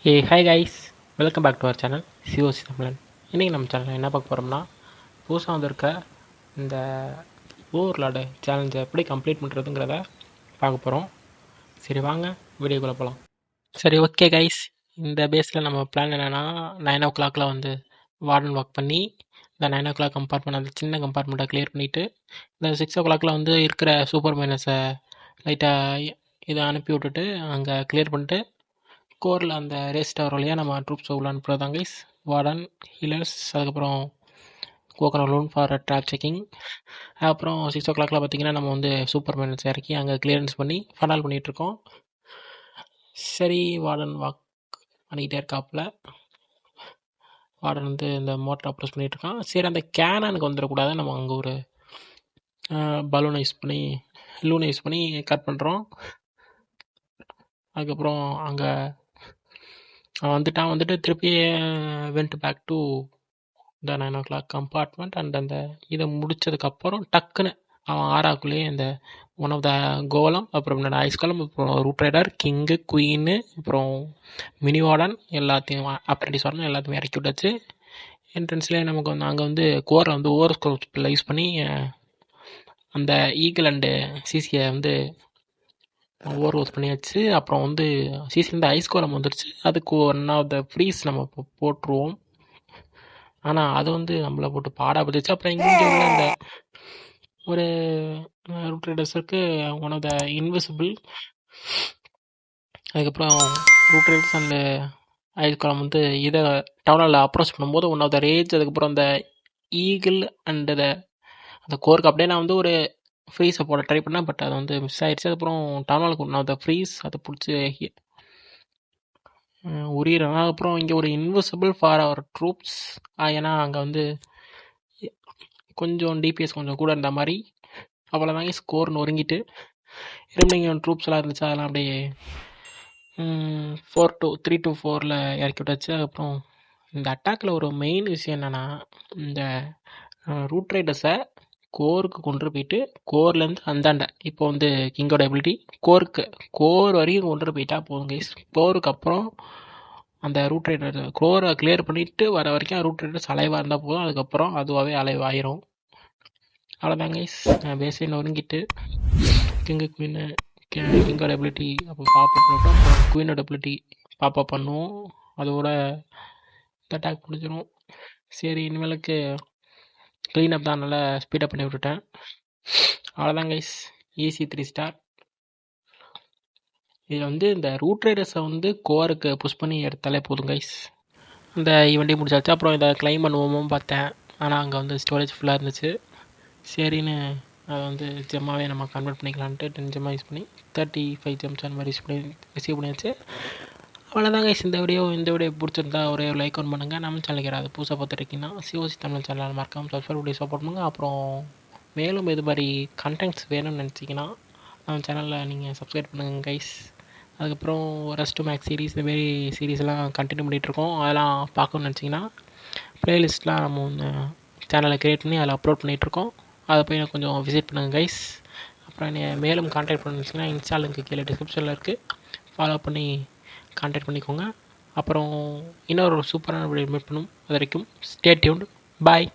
Hi guys, welcome back to our channel COC Tamilan. இன்றைக்கி நம்ம சேனலில் என்ன பார்க்க போகிறோம்னா, புதுசாக வந்திருக்க இந்த ஓவர்லாடு சேலஞ்சை எப்படி கம்ப்ளீட் பண்ணுறதுங்கிறத பார்க்க போகிறோம். சரி வாங்க வீடியோக்குள்ளே போகலாம். சரி ஓகே கைஸ், இந்த பேஸில் நம்ம பிளான் என்னென்னா 9 o'clock வந்து வார்டன் ஒர்க் பண்ணி இந்த 9 o'clock கம்பார்ட்மெண்ட், அந்த சின்ன கம்பார்ட்மெண்ட்டை கிளியர் பண்ணிவிட்டு இந்த 6 o'clock வந்து இருக்கிற சூப்பர் மைனஸை லைட்டாக இதை அனுப்பி விட்டுட்டு அங்கே கிளியர் பண்ணிட்டு கோரில் அந்த ரேஸ் டவர் வழியாக நம்ம ட்ரூப்ஸ் உள்ள அனுப்புகிறதாங்க கைஸ். வார்டன், ஹீலர்ஸ், அதுக்கப்புறம் coconut loan for drop checking. அப்புறம் 6 o'clock பார்த்திங்கன்னா நம்ம வந்து சூப்பர் மைனஸ் இறக்கி அங்கே கிளியரன்ஸ் பண்ணி ஃபனால் பண்ணிகிட்ருக்கோம். சரி, வார்டன் வாக் பண்ணிக்கிட்டே இருக்காப்புல. வார்டன் வந்து இந்த மோட்டர் அப்ரோச் பண்ணிகிட்ருக்கான். சரி, அந்த கேனனுக்கு வந்துடக்கூடாது, நம்ம அங்கே ஒரு பலூனை யூஸ் பண்ணி லூனை யூஸ் பண்ணி கட் பண்ணுறோம். அதுக்கப்புறம் அங்கே வந்துட்டு திருப்பி went back to the 9 o'clock compartment. And அந்த இதை முடித்ததுக்கப்புறம் டக்குன்னு அவன் ஆறாக்குள்ளேயே இந்த ஒன் ஆஃப் த கோலம், அப்புறம் இந்த ஐஸ் கோலம், அப்புறம் ரூட் ரைடர், கிங்கு, குயின்னு, அப்புறம் மினி வார்டன் எல்லாத்தையும் அப்ரெண்டிஸ் வார்டன் எல்லாத்தையுமே இறக்கி விட்டாச்சு. என்ட்ரன்ஸ்லேயே நமக்கு வந்து அங்கே வந்து கோரை வந்து ஓவர் ஸ்கோல் யூஸ் பண்ணி அந்த ஈகிள் அண்டு சிசியை வந்து ஓவர் ரோஸ் பண்ணியாச்சு. அப்புறம் வந்து சீசன் ஐஸ் கோலம் வந்துடுச்சு. அதுக்கு ஒன் ஆஃப் த ஃப்ரீஸ் நம்ம போட்டுருவோம். ஆனால் அது வந்து நம்மளை போட்டு பாடாபட்டுச்சு. அப்புறம் இங்கே உள்ள அந்த ஒரு ரூட் ரைடர்ஸுக்கு ஒன் ஆஃப் த இன்விசிபிள், அதுக்கப்புறம் root riders and ice golem வந்து இதை டவுனில் அப்ரோச் பண்ணும்போது ஒன் ஆஃப் த ரேஜ், அதுக்கப்புறம் அந்த ஈகிள் அண்டு அந்த கோருக்கு அப்படியே நான் வந்து ஒரு ஃப்ரீஸை போட ட்ரை பண்ணேன், பட் அது வந்து மிஸ் ஆகிடுச்சு. அதுக்கப்புறம் டவுனாலுக்கு ஒன் ஆஃப் த ஃப்ரீஸ் அதை பிடிச்சி உரியிறேன். அதுக்கப்புறம் இங்கே ஒரு இன்விசிபிள் ஃபார் அவர் ட்ரூப்ஸ், ஏன்னா அங்கே வந்து கொஞ்சம் டிபிஎஸ் கொஞ்சம் கூட இருந்த மாதிரி. அவ்வளோதாங்க, ஸ்கோர் நொறுங்கிட்டு ரிமைனிங் ட்ரூப்ஸ் எல்லாம் இருந்துச்சு, அதெல்லாம் அப்படியே 3 to 4 இறக்கி விட்டாச்சு. அதுக்கப்புறம் இந்த அட்டாக்கில் ஒரு மெயின் விஷயம் என்னென்னா, இந்த ரூட் ரைடர்ஸை கோருக்கு கொண்டு போயிட்டு கோர்லேருந்து அந்தாண்டை இப்போ வந்து கிங்கோட எபிலிட்டி கோர் வரைக்கும் கொண்டு போயிட்டா போதும் கைஸ். கோருக்கு அப்புறம் அந்த ரூட் ரைடர் கோரை கிளியர் பண்ணிவிட்டு வர வரைக்கும் ரூட் ரைடர்ஸ் அலைவாக இருந்தால் போதும். அதுக்கப்புறம் அதுவாகவே அலைவாயிரும். அவ்வளோதான் கைஸ், பேஸை நொறுங்கிட்டு கிங்கோட எபிலிட்டி அப்போ பாப்பப் பண்ணிட்டோம். அப்புறம் குயினோட எபிலிட்டி பாப்பப் பண்ணுவோம். அதோட அட்டாக் முடிஞ்சிடும். சரி, இனிமேலுக்கு க்ளீனப் தான், நல்லா ஸ்பீடப் பண்ணி விட்டுட்டேன். அவ்வளோதான் கைஸ், ஈஸி 3 ஸ்டார். இதில் வந்து இந்த ரூட் ரைடர்ஸை வந்து கோருக்கு புஷ் பண்ணி எடுத்தாலே போதும் கைஸ். இந்த ஈவெண்ட்டையும் முடிச்சாச்சு. அப்புறம் இதை கிளைம் பண்ணுவோமோ பார்த்தேன், ஆனால் அங்கே வந்து ஸ்டோரேஜ் ஃபுல்லாக இருந்துச்சு. சரின்னு அதை வந்து ஜெம்மாவே நம்ம கன்வெர்ட் பண்ணிக்கலான்ட்டு 10 ஜெம்மா யூஸ் பண்ணி 35 ஜெம்ஸ் அந்த மாதிரி யூஸ் பண்ணி ரிசீவ் பண்ணியாச்சு. அவ்வளோதான் கைஸ், இந்த வீடியோ பிடிச்சிருந்தா ஒரே ஒரு லைக் ஒன் பண்ணுங்கள். நம்ம சேனலுக்கு யாராவது புதுசாக பார்த்துருக்கீங்கன்னா சிஓசி தமிழ் சேனல் மறக்காமல் சப்ஸ்கிரைப் பண்ணி சப்போர்ட் பண்ணுங்கள். அப்புறம் மேலும் இது மாதிரி கண்டென்ட்ஸ் வேணும்னு நினச்சிங்கன்னா நம்ம சேனலில் நீங்கள் சப்ஸ்கிரைப் பண்ணுங்கள் கைஸ். அதுக்கப்புறம் ரெஸ்ட் மேக்ஸ் சீரீஸ், இந்தமாரி சீரீஸ்லாம் கண்டினியூ பண்ணிகிட்ருக்கோம். அதெல்லாம் பார்க்கணுன்னு நினச்சிங்கன்னா ப்ளேலிஸ்ட்லாம் நம்ம ஒன்று சேனலை க்ரியேட் பண்ணி அதில் அப்லோட் பண்ணிகிட்ருக்கோம். அதை போய் கொஞ்சம் விசிட் பண்ணுங்கள் கைஸ். அப்புறம் என்னை மேலும் கான்டாக்ட் பண்ணிச்சிங்கன்னா இன்ஸ்டா லிங்க் கீழே டிஸ்கிரிப்ஷனில் இருக்குது, ஃபாலோ பண்ணி கான்டாக்ட் பண்ணிக்கோங்க. அப்புறம் இன்னொரு சூப்பரான வீடியோ மீட் பண்ணும். அது வரைக்கும் ஸ்டே டியூன்ட். பாய்.